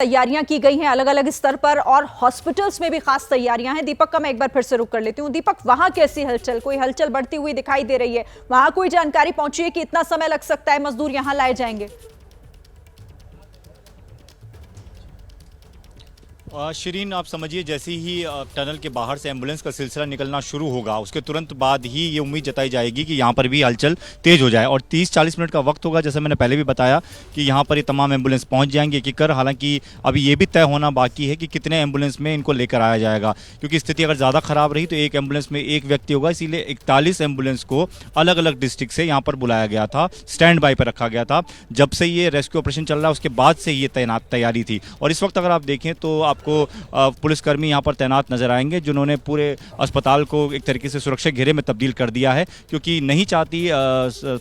तैयारियां की गई हैं अलग अलग स्तर पर और हॉस्पिटल्स में भी खास तैयारियां हैं। दीपक का मैं एक बार फिर से रुक कर लेती हूं। दीपक, वहां कैसी हलचल, कोई हलचल बढ़ती हुई दिखाई दे रही है? वहां कोई जानकारी पहुंची है कि इतना समय लग सकता है, मजदूर यहां लाए जाएंगे? शिरीन, आप समझिए जैसे ही टनल के बाहर से एम्बुलेंस का सिलसिला निकलना शुरू होगा उसके तुरंत बाद ही ये उम्मीद जताई जाएगी कि यहाँ पर भी हलचल तेज हो जाए और 30-40 मिनट का वक्त होगा। जैसे मैंने पहले भी बताया कि यहाँ पर ये तमाम एम्बुलेंस पहुँच जाएंगे एक कर। हालांकि अभी ये भी तय होना बाकी है कि कितने एम्बुलेंस में इनको लेकर आया जाएगा, क्योंकि स्थिति अगर ज़्यादा ख़राब रही तो एक एम्बुलेंस में एक व्यक्ति होगा। इसीलिए 41 एम्बुलेंस को अलग अलग डिस्ट्रिक्ट से यहाँ पर बुलाया गया था, स्टैंड बाई पर रखा गया था। जब से ये रेस्क्यू ऑपरेशन चल रहा है उसके बाद से ये तैयारी थी। और इस वक्त अगर आप देखें तो आपको पुलिसकर्मी यहाँ पर तैनात नजर आएंगे, जिन्होंने पूरे अस्पताल को एक तरीके से सुरक्षा घेरे में तब्दील कर दिया है, क्योंकि नहीं चाहती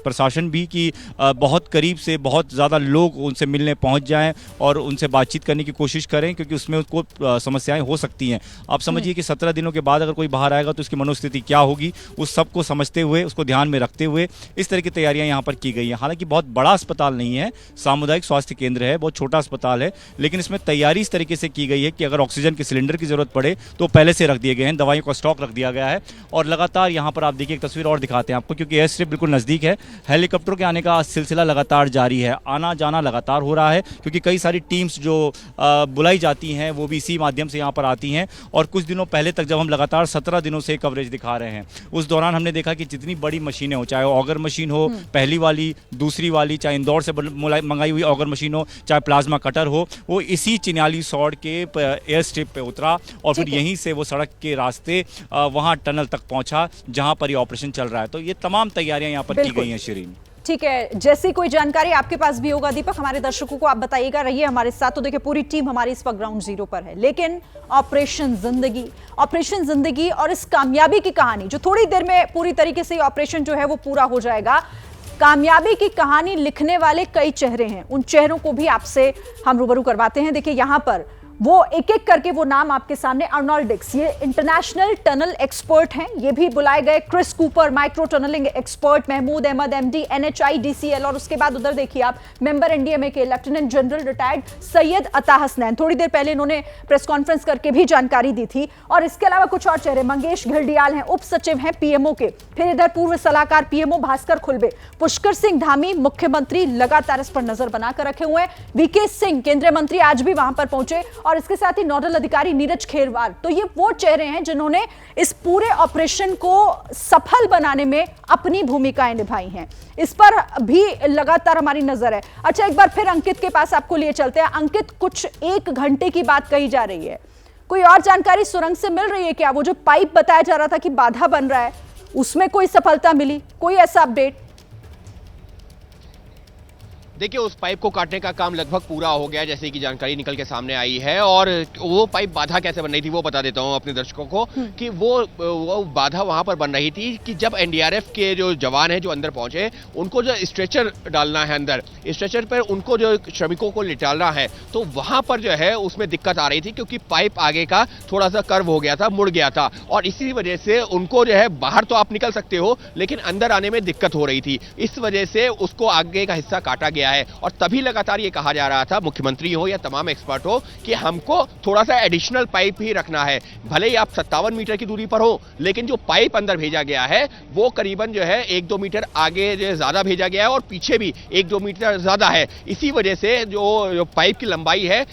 प्रशासन भी कि बहुत करीब से बहुत ज़्यादा लोग उनसे मिलने पहुँच जाएं और उनसे बातचीत करने की कोशिश करें, क्योंकि उसमें उसको समस्याएं हो सकती हैं। आप समझिए कि 17 दिनों के बाद अगर कोई बाहर आएगा तो उसकी मनोस्थिति क्या होगी, उस सब को समझते हुए, उसको ध्यान में रखते हुए इस तरह की तैयारियां यहाँ पर की गई हैं। हालांकि बहुत बड़ा अस्पताल नहीं है, सामुदायिक स्वास्थ्य केंद्र है, बहुत छोटा अस्पताल है, लेकिन इसमें तैयारी इस तरीके से की गई है कि अगर ऑक्सीजन के सिलेंडर की जरूरत पड़े तो पहले से रख दिए गए हैं, दवाइयों का स्टॉक रख दिया गया है। और लगातार यहाँ पर आप देखिए, एक तस्वीर और दिखाते हैं आपको, क्योंकि एयर स्ट्रिप बिल्कुल नज़दीक है, हेलीकॉप्टर के आने का सिलसिला लगातार जारी है, आना जाना लगातार हो रहा है, क्योंकि कई सारी टीम्स जो बुलाई जाती हैं वो भी इसी माध्यम से यहाँ पर आती हैं। और कुछ दिनों पहले तक जब हम लगातार 17 दिनों से कवरेज दिखा रहे हैं, उस दौरान हमने देखा कि जितनी बड़ी मशीनें हो, चाहे ऑगर मशीन हो, पहली वाली, दूसरी वाली, चाहे इंदौर से मंगाई हुई ऑगर मशीन हो, चाहे प्लाज्मा कटर हो, वो इसी चिन्याली सौड़ के एयर स्ट्रिप पे उतरा और फिर यहीं से वो सड़क के रास्ते वहां टनल तक पहुंचा जहां पर ये ऑपरेशन चल रहा है। तो ये तमाम तैयारियां यहां पर की गई हैं। शिरीन, ठीक है, जैसी कोई जानकारी आपके पास भी होगा दीपक, हमारे दर्शकों को आप बताइएगा, रहिए हमारे साथ। तो देखिए, पूरी टीम हमारी इस वक्त ग्राउंड जीरो पर है, लेकिन ऑपरेशन जिंदगी और इस कामयाबी की कहानी, जो थोड़ी देर में पूरी तरीके से ऑपरेशन जो है वो पूरा हो जाएगा, कामयाबी की कहानी लिखने वाले कई चेहरे हैं, उन चेहरों को भी आपसे हम रूबरू करवाते हैं। देखिए, यहां पर वो एक एक करके वो नाम आपके सामने। अर्नोल्ड डिक्स, ये इंटरनेशनल टनल एक्सपर्ट हैं, ये भी बुलाए गए। Chris Cooper, micro tunnelling expert. Mahmood Ahmed, MD, NHIDCL। और उसके बाद उधर देखिए आप, मेंबर NDMA के lieutenant general retired Syed Ata Hasnain, थोड़ी देर पहले इन्होंने प्रेस कॉन्फ्रेंस करके भी जानकारी दी थी। और इसके अलावा कुछ और चेहरे, मंगेश घिल्डियाल हैं, उप सचिव हैं PMO के। फिर इधर पूर्व सलाहकार PMO भास्कर खुलबे, पुष्कर सिंह धामी, मुख्यमंत्री लगातार इस पर नजर बनाकर रखे हुए हैं। VK सिंह, केंद्रीय मंत्री, आज भी वहां पर पहुंचे। और इसके साथ ही नोडल अधिकारी नीरज खेरवाल। तो ये वो चेहरे हैं जिन्होंने इस पूरे ऑपरेशन को सफल बनाने में अपनी भूमिकाएं निभाई हैं। इस पर भी लगातार हमारी नजर है। अच्छा, एक बार फिर अंकित के पास आपको लिए चलते हैं। अंकित, कुछ 1 घंटे की बात कही जा रही है, कोई और जानकारी सुरंग से मिल रही है क्या? वो जो पाइप बताया जा रहा था कि बाधा बन रहा है, उसमें कोई सफलता मिली, कोई ऐसा अपडेट? देखिए, उस पाइप को काटने का काम लगभग पूरा हो गया, जैसे कि जानकारी निकल के सामने आई है। और वो पाइप बाधा कैसे बन रही थी वो बता देता हूँ अपने दर्शकों को, कि वो बाधा वहां पर बन रही थी कि जब NDRF के जो जवान हैं जो अंदर पहुंचे, उनको जो स्ट्रेचर डालना है अंदर, स्ट्रेचर पर उनको जो श्रमिकों को लिटालना है, तो वहां पर जो है उसमें दिक्कत आ रही थी, क्योंकि पाइप आगे का थोड़ा सा कर्व हो गया था, मुड़ गया था। और इसी वजह से उनको जो है, बाहर तो आप निकल सकते हो लेकिन अंदर आने में दिक्कत हो रही थी, इस वजह से उसको आगे का हिस्सा काटा गया है। और तभी लगातार ये कहा जा रहा था, मुख्यमंत्री हो या तमाम एक्सपर्ट हो, कि हमको थोड़ा सा एडिशनल पाइप ही रखना है। भले ही आप 57 मीटर की दूरी पर हो, लेकिन जो पाइप अंदर भेजा गया है वो करीबन जो है 1-2 मीटर आगे जो ज्यादा भेजा गया है और पीछे भी 1-2 मीटर ज्यादा है। इसी वजह से जो पाइप की लंबाई है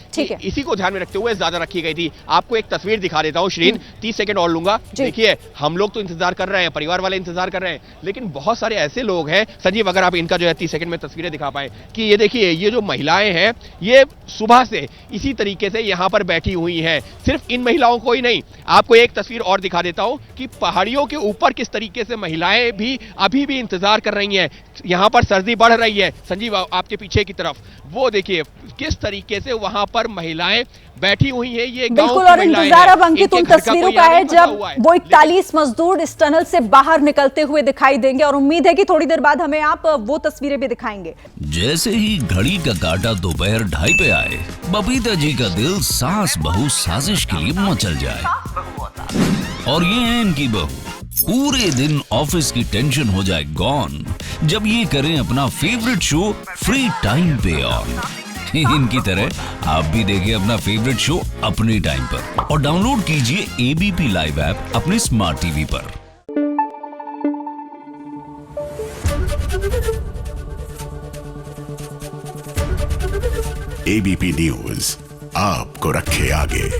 इसी को ध्यान में रखते हुए ज्यादा रखी गई थी। आपको एक तस्वीर दिखा देता हूं श्रीन, 30 सेकंड और लूंगा। देखिए, हम लोग तो इंतजार कर रहे हैं, परिवार वाले इंतजार कर रहे हैं, लेकिन बहुत सारे ऐसे लोग हैं। संजीव, अगर आप इनका जो है 30 सेकंड में तस्वीरें दिखा पाए, कि ये देखिए, ये जो महिलाएं हैं ये सुबह से इसी तरीके से यहां पर बैठी हुई हैं। सिर्फ इन महिलाओं को ही नहीं, आपको एक तस्वीर और दिखा देता हूं कि पहाड़ियों के ऊपर किस तरीके से महिलाएं भी अभी भी इंतजार कर रही हैं। यहां पर सर्दी बढ़ रही है, संजीव आपके पीछे की तरफ वो देखिए किस तरीके से वहां पर महिलाएं बैठी हुई हैं। ये बिल्कुल, और इंतजार अब अंकित उन तस्वीरों का है जब वो 41 मजदूर इस टनल से बाहर निकलते हुए दिखाई देंगे, और उम्मीद है कि थोड़ी देर बाद हमें आप वो तस्वीरें भी दिखाएंगे। जैसे ही घड़ी का काटा दोपहर 2:30 पे आए, बबीता जी का दिल सास बहू साजिश के लिए मचल जाए। और ये है इनकी बहू, पूरे दिन ऑफिस की टेंशन हो जाए गॉन जब ये करें अपना फेवरेट शो फ्री टाइम पे ऑन। इनकी तरह आप भी देखिए अपना फेवरेट शो अपने टाइम पर और डाउनलोड कीजिए एबीपी लाइव ऐप अपने स्मार्ट टीवी पर। एबीपी न्यूज आपको रखे आगे।